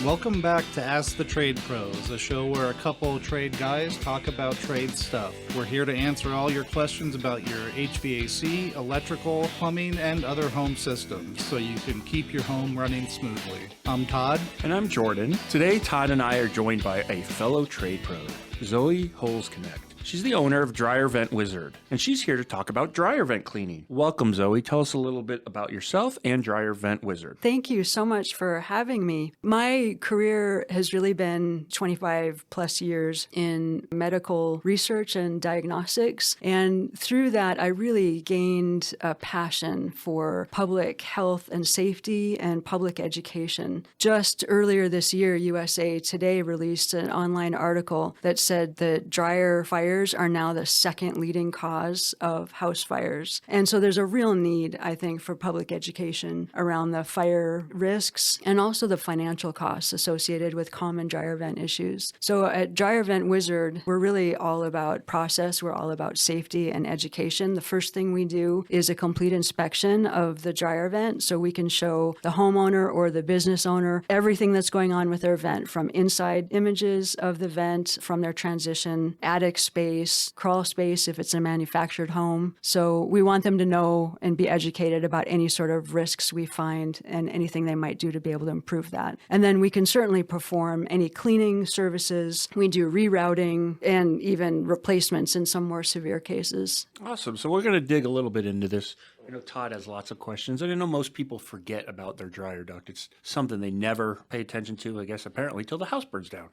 Welcome back to Ask the Trade Pros, a show where a couple trade guys talk about trade stuff. We're here to answer all your questions about your HVAC, electrical, plumbing, and other home systems so you can keep your home running smoothly. I'm Todd. And I'm Jordan. Today, Todd and I are joined by a fellow trade pro, Zoie Holzknecht. She's the owner of Dryer Vent Wizard, and she's here to talk about dryer vent cleaning. Welcome, Zoie. Tell us a little bit about yourself and Dryer Vent Wizard. Thank you so much for having me. My career has really been 25 plus years in medical research and diagnostics, and through that, I really gained a passion for public health and safety and public education. Just earlier this year, USA Today released an online article that said that dryer fires are now the second leading cause of house fires. And so there's a real need, I think, for public education around the fire risks and also the financial costs associated with common dryer vent issues. So at Dryer Vent Wizard, we're really all about process. We're all about safety and education. The first thing we do is a complete inspection of the dryer vent so we can show the homeowner or the business owner everything that's going on with their vent, from inside images of the vent, from their transition, attic space, crawl space if it's a manufactured home. So we want them to know and be educated about any sort of risks we find and anything they might do to be able to improve that. And then we can certainly perform any cleaning services. We do rerouting and even replacements in some more severe cases. Awesome. So we're going to dig a little bit into this. I know Todd has lots of questions, and I know most people forget about their dryer duct. It's something they never pay attention to, I guess, apparently, till the house burns down.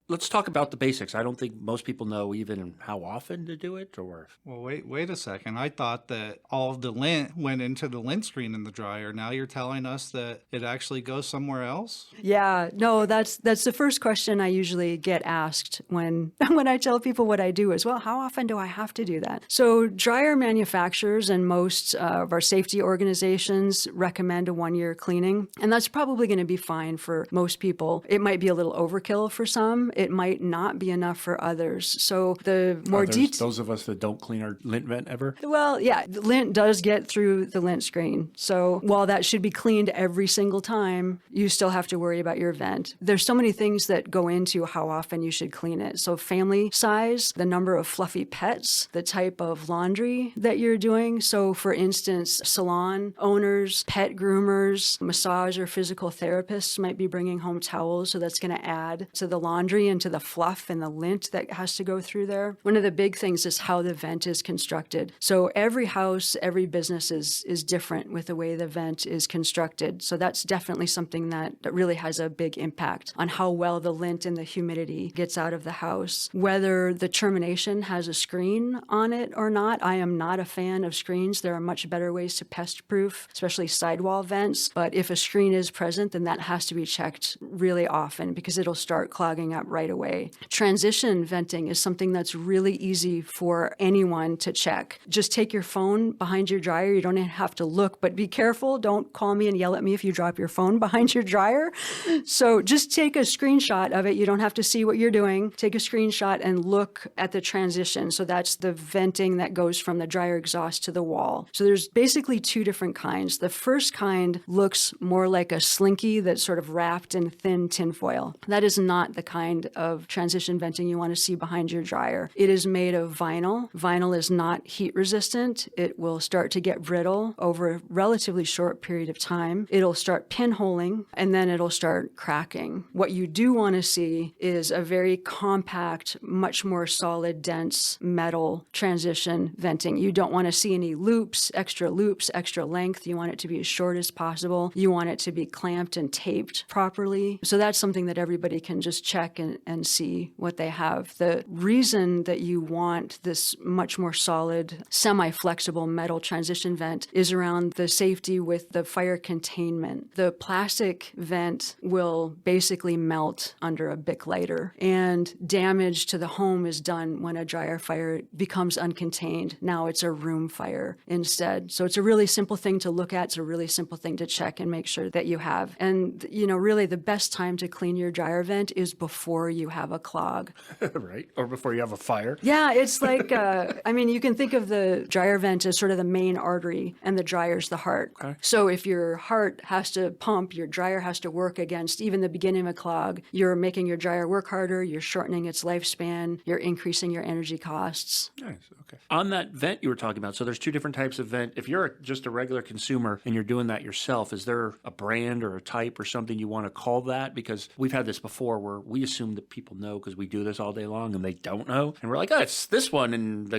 Let's talk about the basics. I don't think most people know even how often to do it, or... Well, wait a second. I thought that all of the lint went into the lint screen in the dryer. Now you're telling us that it actually goes somewhere else? Yeah, no, that's the first question I usually get asked when I tell people what I do is, well, how often do I have to do that? So dryer manufacturers and most of our safety organizations recommend a 1-year cleaning, and that's probably going to be fine for most people. It might be a little overkill for some. It might not be enough for others. So the more detailed... Those of us that don't clean our lint vent ever? Well, yeah, the lint does get through the lint screen. So while that should be cleaned every single time, you still have to worry about your vent. There's so many things that go into how often you should clean it. So family size, the number of fluffy pets, the type of laundry that you're doing. So for instance, salon owners, pet groomers, massage or physical therapists might be bringing home towels. So that's going to add to the laundry and to the fluff and the lint that has to go through there. One of the big things is how the vent is constructed. So every house, every business is different with the way the vent is constructed. So that's definitely something that really has a big impact on how well the lint and the humidity gets out of the house. Whether the termination has a screen on it or not, I am not a fan of screens. There are much better ways to pest-proof, especially sidewall vents. But if a screen is present, then that has to be checked really often because it'll start clogging up right away. Transition venting is something that's really easy for anyone to check. Just take your phone behind your dryer. You don't have to look, but be careful. Don't call me and yell at me if you drop your phone behind your dryer. So just take a screenshot of it. You don't have to see what you're doing. Take a screenshot and look at the transition. So that's the venting that goes from the dryer exhaust to the wall. So there's basically 2 different kinds. The first kind looks more like a slinky that's sort of wrapped in thin tinfoil. That is not the kind of transition venting you want to see behind your dryer. It is made of vinyl. Vinyl is not heat resistant. It will start to get brittle over a relatively short period of time. It'll start pinholing and then it'll start cracking. What you do want to see is a very compact, much more solid, dense metal transition venting. You don't want to see any loops, extra length. You want it to be as short as possible. You want it to be clamped and taped properly. So that's something that everybody can just check and see what they have. The reason that you want this much more solid, semi-flexible metal transition vent is around the safety with the fire containment. The plastic vent will basically melt under a Bic lighter, and damage to the home is done when a dryer fire becomes uncontained. Now it's a room fire instead. So it's a really simple thing to look at. It's a really simple thing to check and make sure that you have. And, really the best time to clean your dryer vent is before before you have a clog. Right? Or before you have a fire. Yeah, it's like, you can think of the dryer vent as sort of the main artery and the dryer's the heart. Okay. So if your heart has to pump, your dryer has to work against even the beginning of a clog. You're making your dryer work harder, you're shortening its lifespan, you're increasing your energy costs. Nice. Okay. On that vent you were talking about, so there's two different types of vent. If you're just a regular consumer and you're doing that yourself, is there a brand or a type or something you want to call that? Because we've had this before where we assume that people know because we do this all day long and they don't know. And we're like, oh, it's this one. And you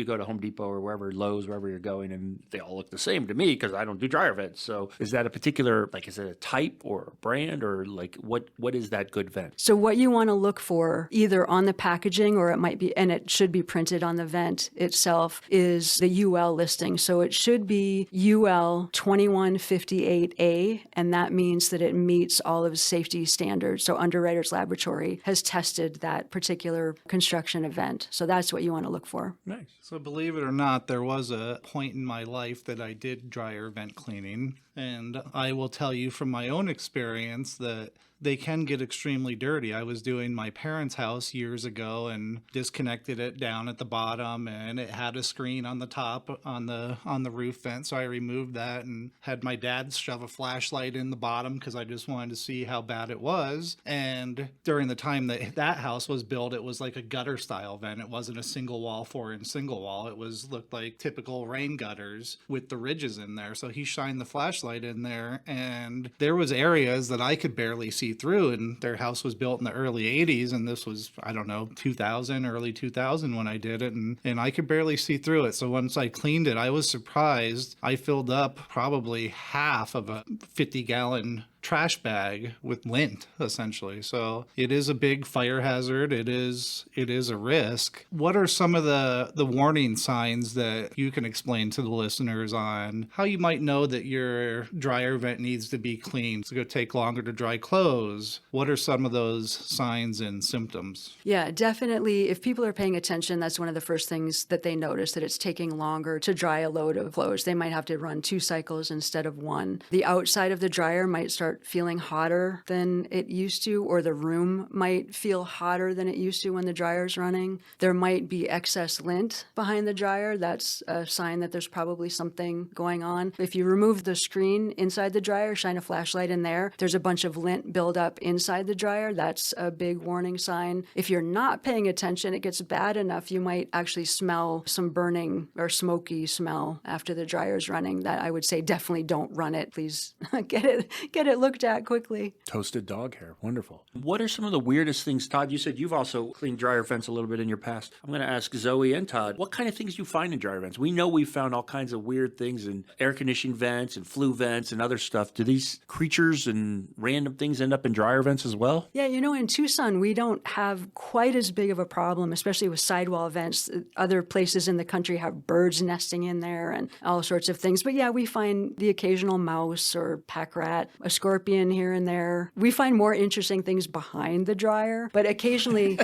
go to Home Depot or wherever, Lowe's, wherever you're going, and they all look the same to me because I don't do dryer vents. So is that a particular, is it a type or a brand or what is that good vent? So what you want to look for either on the packaging or it might be, and it should be printed on the vent itself, is the UL listing. So it should be UL 2158A, and that means that it meets all of the safety standards. So Underwriters Laboratory has tested that particular construction event. So that's what you want to look for. Nice. So believe it or not, there was a point in my life that I did dryer vent cleaning. And I will tell you from my own experience that they can get extremely dirty. I was doing my parents' house years ago and disconnected it down at the bottom, and it had a screen on the top on the roof vent. So I removed that and had my dad shove a flashlight in the bottom because I just wanted to see how bad it was. And during the time that house was built, it was like a gutter style vent. It wasn't a single wall 4-inch single wall. It looked like typical rain gutters with the ridges in there. So he shined the flashlight in there, and there was areas that I could barely see through, and their house was built in the early 80s, and this was, I don't know, 2000, early 2000 when I did it, and I could barely see through it. So once I cleaned it, I was surprised. I filled up probably half of a 50-gallon trash bag with lint, essentially. So it is a big fire hazard. It is a risk. What are some of the warning signs that you can explain to the listeners on how you might know that your dryer vent needs to be cleaned? It's going to take longer to dry clothes. What are some of those signs and symptoms? Yeah, definitely. If people are paying attention, that's one of the first things that they notice, that it's taking longer to dry a load of clothes. They might have to run 2 cycles instead of 1. The outside of the dryer might start feeling hotter than it used to, or the room might feel hotter than it used to when the dryer's running. There might be excess lint behind the dryer. That's a sign that there's probably something going on. If you remove the screen inside the dryer, shine a flashlight in there, there's a bunch of lint buildup inside the dryer. That's a big warning sign. If you're not paying attention, it gets bad enough, you might actually smell some burning or smoky smell after the dryer's running. That I would say definitely don't run it. Please get it looked at quickly. Toasted dog hair. Wonderful. What are some of the weirdest things, Todd? You said you've also cleaned dryer vents a little bit in your past. I'm going to ask Zoe and Todd, what kind of things you find in dryer vents? We know we've found all kinds of weird things in air conditioning vents and flue vents and other stuff. Do these creatures and random things end up in dryer vents as well? Yeah, in Tucson, we don't have quite as big of a problem, especially with sidewall vents. Other places in the country have birds nesting in there and all sorts of things. But yeah, we find the occasional mouse or pack rat, a scorpion here and there. We find more interesting things behind the dryer, but occasionally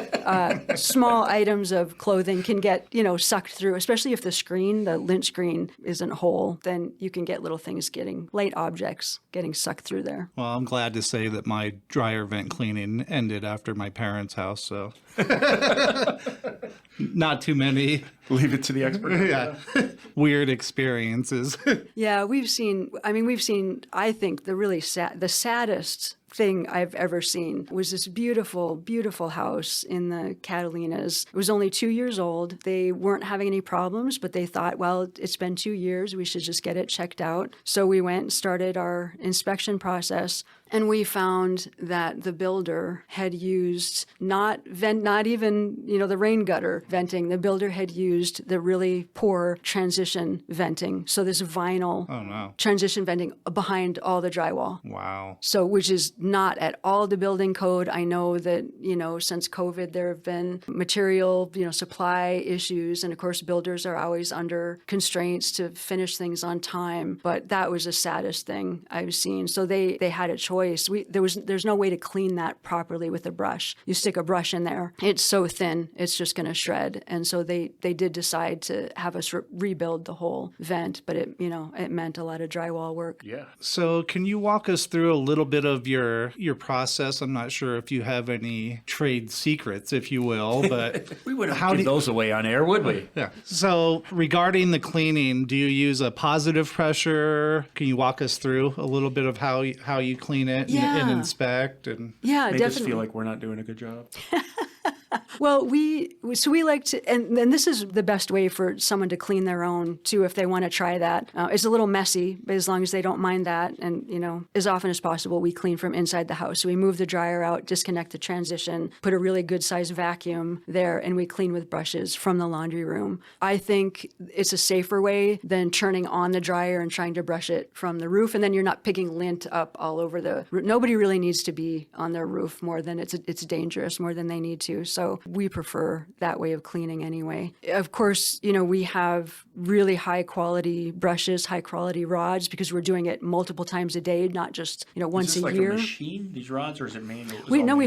small items of clothing can get, sucked through, especially if the lint screen isn't whole, then you can get little things light objects getting sucked through there. Well, I'm glad to say that my dryer vent cleaning ended after my parents' house, so not too many. Leave it to the expert. Yeah. Weird experiences. Yeah, we've seen, I think the saddest thing I've ever seen was this beautiful, beautiful house in the Catalinas. It was only 2 years old. They weren't having any problems, but they thought, well, it's been 2 years. We should just get it checked out. So we went and started our inspection process. And we found that the builder had used not even, the rain gutter venting. The builder had used the really poor transition venting. So this vinyl transition venting behind all the drywall. Wow. So, which is not at all the building code. I know that, since COVID, there have been material, supply issues. And of course, builders are always under constraints to finish things on time. But that was the saddest thing I've seen. So they had a choice. There's no way to clean that properly with a brush. You stick a brush in there, it's so thin, it's just going to shred. And so they did decide to have us rebuild the whole vent, but it meant a lot of drywall work. Yeah. So can you walk us through a little bit of your your process. I'm not sure if you have any trade secrets, if you will, but We wouldn't give those away on air, would we? yeah. So regarding the cleaning, do you use a positive pressure? Can you walk us through a little bit of how you clean it and inspect? And Yeah, Make definitely. us feel like we're not doing a good job. Well, we like to, and this is the best way for someone to clean their own too, if they want to try that. It's a little messy, but as long as they don't mind that, and as often as possible, we clean from inside the house. So we move the dryer out, disconnect the transition, put a really good size vacuum there, and we clean with brushes from the laundry room. I think it's a safer way than turning on the dryer and trying to brush it from the roof, and then you're not picking lint up all over the roof. Nobody really needs to be on their roof more than it's dangerous more than they need to. So we prefer that way of cleaning anyway. Of course, we have really high quality brushes, high quality rods, because we're doing it multiple times a day, not just once Is this a like year. a machine, these rods, or is it manual? We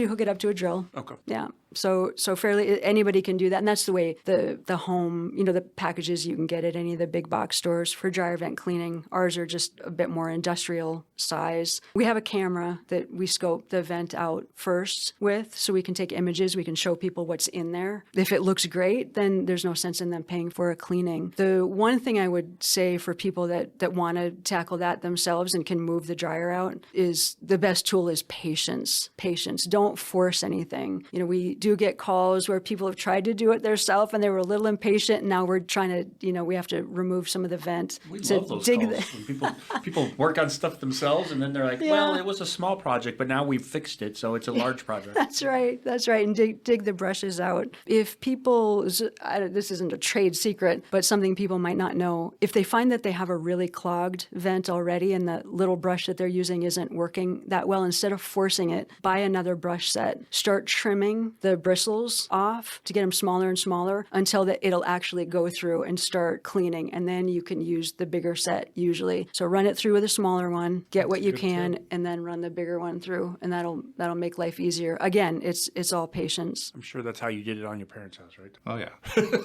hook it up to a drill. Okay. Yeah. So fairly anybody can do that, and that's the way the home, the packages you can get at any of the big box stores for dryer vent cleaning. Ours are just a bit more industrial size. We have a camera that we scope the vent out first with, so we can take images. We can show people what's in there. If it looks great, then there's no sense in them paying for a cleaning. The one thing I would say for people that want to tackle that themselves and can move the dryer out is the best tool is patience. Patience. Don't force anything. We do get calls where people have tried to do it themselves and they were a little impatient, and now we're trying to, we have to remove some of the vent. We to love those dig calls. When people work on stuff themselves, and then they're like, well, it was a small project, but now we've fixed it, so it's a large project. That's right. And dig the brushes out. If people, this isn't a trade secret, but something people might not know, if they find that they have a really clogged vent already and the little brush that they're using isn't working that well, instead of forcing it, buy another brush set. Start trimming the bristles off to get them smaller and smaller until that it'll actually go through and start cleaning. And then you can use the bigger set usually. So run it through with a smaller one, get what you can, and then run the bigger one through, and that'll make life easier. Again, it's all patience. I'm sure that's how you did it on your parents' house, right? oh yeah,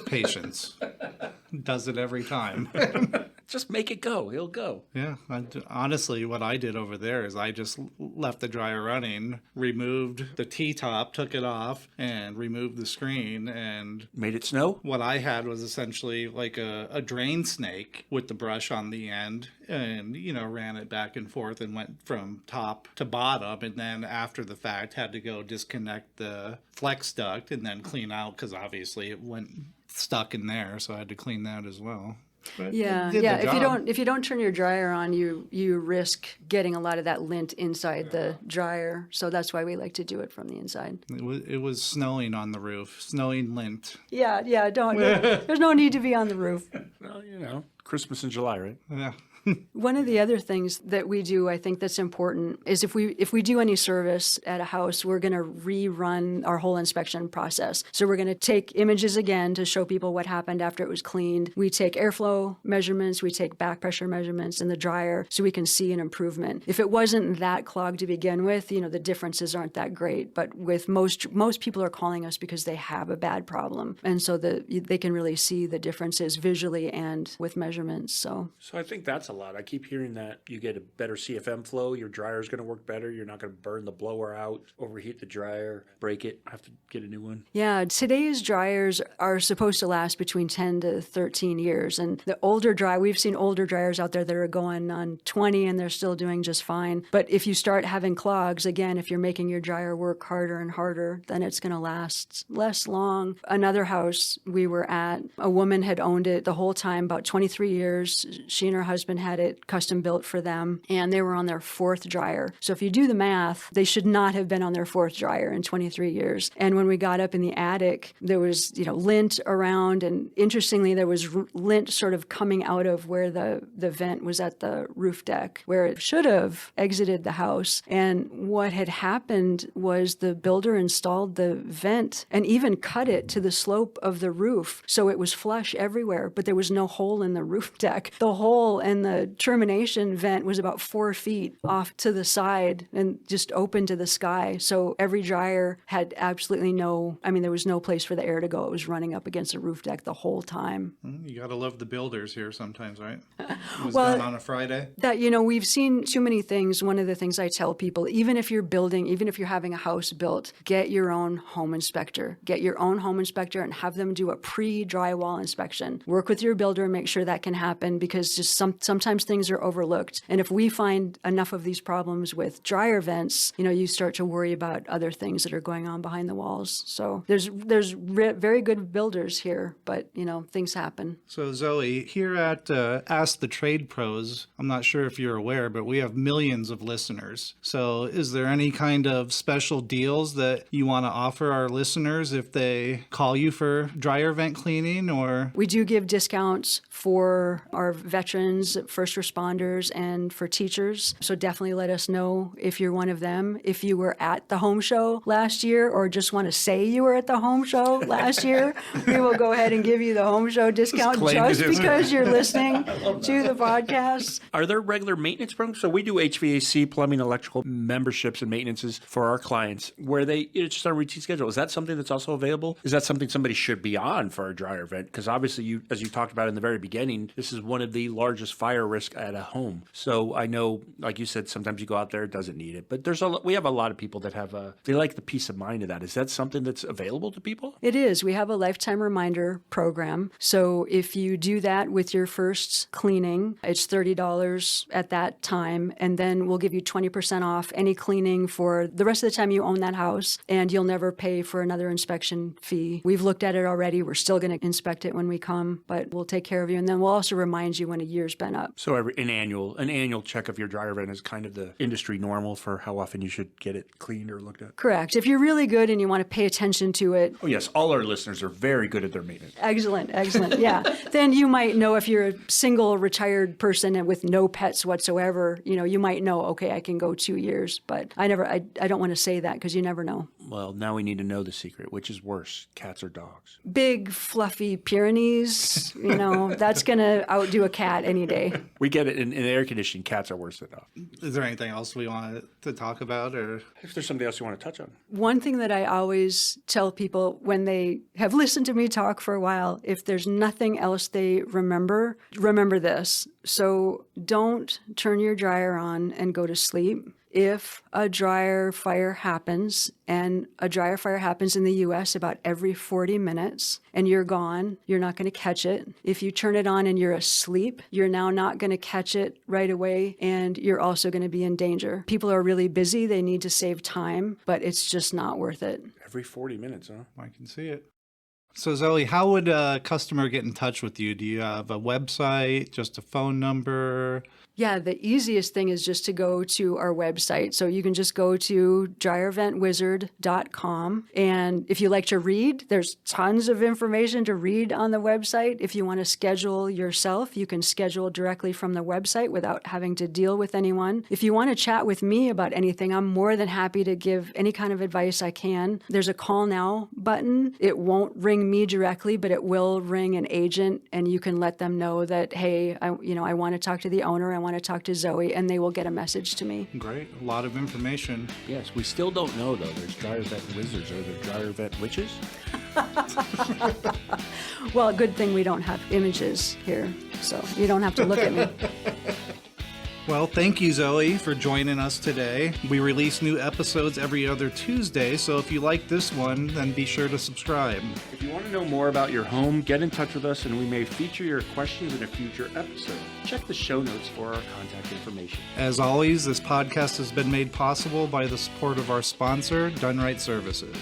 patience does it every time. Just make it go. It'll go. Yeah, honestly, what I did over there is I just left the dryer running, removed the T-top, took it off, and removed the screen. And Made it snow? what I had was essentially like a drain snake with the brush on the end, and ran it back and forth and went from top to bottom. And then after the fact, had to go disconnect the flex duct and then clean out, because obviously it went stuck in there, so I had to clean that as well. But Yeah. it did the job. If you don't turn your dryer on, you risk getting a lot of that lint inside the dryer. So that's why we like to do it from the inside. It was snowing on the roof, snowing lint. Yeah. Don't. There's no need to be on the roof. Well, Christmas in July, right? Yeah. One of the other things that we do, I think that's important, is if we do any service at a house, we're going to rerun our whole inspection process. So we're going to take images again to show people what happened after it was cleaned. We take airflow measurements, we take back pressure measurements in the dryer so we can see an improvement. If it wasn't that clogged to begin with, the differences aren't that great. But with most people are calling us because they have a bad problem. And so they can really see the differences visually and with measurements. So I think that's a lot. I keep hearing that you get a better CFM flow, your dryer's going to work better, you're not going to burn the blower out, overheat the dryer, break it, have to get a new one. Yeah, today's dryers are supposed to last between 10 to 13 years. And the older we've seen older dryers out there that are going on 20 and they're still doing just fine. But if you start having clogs, again, if you're making your dryer work harder and harder, then it's going to last less long. Another house we were at, a woman had owned it the whole time, about 23 years. She and her husband had it custom built for them, and they were on their fourth dryer. So if you do the math, they should not have been on their fourth dryer in 23 years. And when we got up in the attic, there was, lint around, and interestingly, there was lint sort of coming out of where the vent was at the roof deck, where it should have exited the house. And what had happened was the builder installed the vent and even cut it to the slope of the roof, so it was flush everywhere, but there was no hole in the roof deck. The hole in the termination vent was about 4 feet off to the side and just open to the sky. So every dryer had absolutely there was no place for the air to go. It was running up against the roof deck the whole time. You got to love the builders here sometimes, right? It was Well, done on a Friday. That, we've seen too many things. One of the things I tell people, even if you're having a house built, get your own home inspector. Get your own home inspector and have them do a pre-drywall inspection. Work with your builder and make sure that can happen, because just sometimes things are overlooked. And if we find enough of these problems with dryer vents, you start to worry about other things that are going on behind the walls. So there's very good builders here, but things happen. So Zoe, here at Ask the Trade Pros, I'm not sure if you're aware, but we have millions of listeners. So is there any kind of special deals that you want to offer our listeners if they call you for dryer vent cleaning? Or we do give discounts for our veterans, first responders, and for teachers. So definitely let us know if you're one of them. If you were at the home show last year or just want to say you were at the home show last year, we will go ahead and give you the home show discount just because you're listening to the podcast. Are there regular maintenance programs? So we do HVAC, plumbing, electrical memberships and maintenances for our clients where it's just on a routine schedule. Is that something that's also available? Is that something somebody should be on for a dryer vent? Because obviously, as you talked about in the very beginning, this is one of the largest fire risk at a home. So I know, like you said, sometimes you go out there, it doesn't need it. But we have a lot of people that they like the peace of mind of that. Is that something that's available to people? It is. We have a lifetime reminder program. So if you do that with your first cleaning, it's $30 at that time. And then we'll give you 20% off any cleaning for the rest of the time you own that house. And you'll never pay for another inspection fee. We've looked at it already. We're still going to inspect it when we come, but we'll take care of you. And then we'll also remind you when a year's been up. So an annual check of your dryer vent is kind of the industry normal for how often you should get it cleaned or looked at? Correct. If you're really good and you want to pay attention to it. Oh, yes. All our listeners are very good at their maintenance. Excellent. Yeah. Then you might know, if you're a single retired person and with no pets whatsoever, you might know, okay, I can go 2 years. But I don't want to say that because you never know. Well, now we need to know the secret. Which is worse, cats or dogs? Big, fluffy Pyrenees, that's going to outdo a cat any day. We get it in air conditioning. Cats are worse than dogs. Is there anything else we want to talk about? Or if there's something else you want to touch on? One thing that I always tell people when they have listened to me talk for a while, if there's nothing else they remember this. So don't turn your dryer on and go to sleep. If a dryer fire happens, and a dryer fire happens in the U.S. about every 40 minutes, and you're gone, you're not going to catch it. If you turn it on and you're asleep, you're now not going to catch it right away, and you're also going to be in danger. People are really busy. They need to save time, but it's just not worth it. Every 40 minutes, huh? I can see it. So Zoe, how would a customer get in touch with you? Do you have a website, just a phone number? Yeah, the easiest thing is just to go to our website. So you can just go to dryerventwizard.com. And if you like to read, there's tons of information to read on the website. If you want to schedule yourself, you can schedule directly from the website without having to deal with anyone. If you want to chat with me about anything, I'm more than happy to give any kind of advice I can. There's a call now button. It won't ring me directly, but it will ring an agent, and you can let them know that, hey, I want to talk to the owner. I want to talk to Zoe, and they will get a message to me. Great. A lot of information. Yes, we still don't know, though. There's dryer vent wizards. Are there dryer vent witches? Well, good thing we don't have images here, so you don't have to look at me. Well, thank you, Zoe, for joining us today. We release new episodes every other Tuesday, so if you like this one, then be sure to subscribe. If you want to know more about your home, get in touch with us and we may feature your questions in a future episode. Check the show notes for our contact information. As always, this podcast has been made possible by the support of our sponsor, Done Right Services.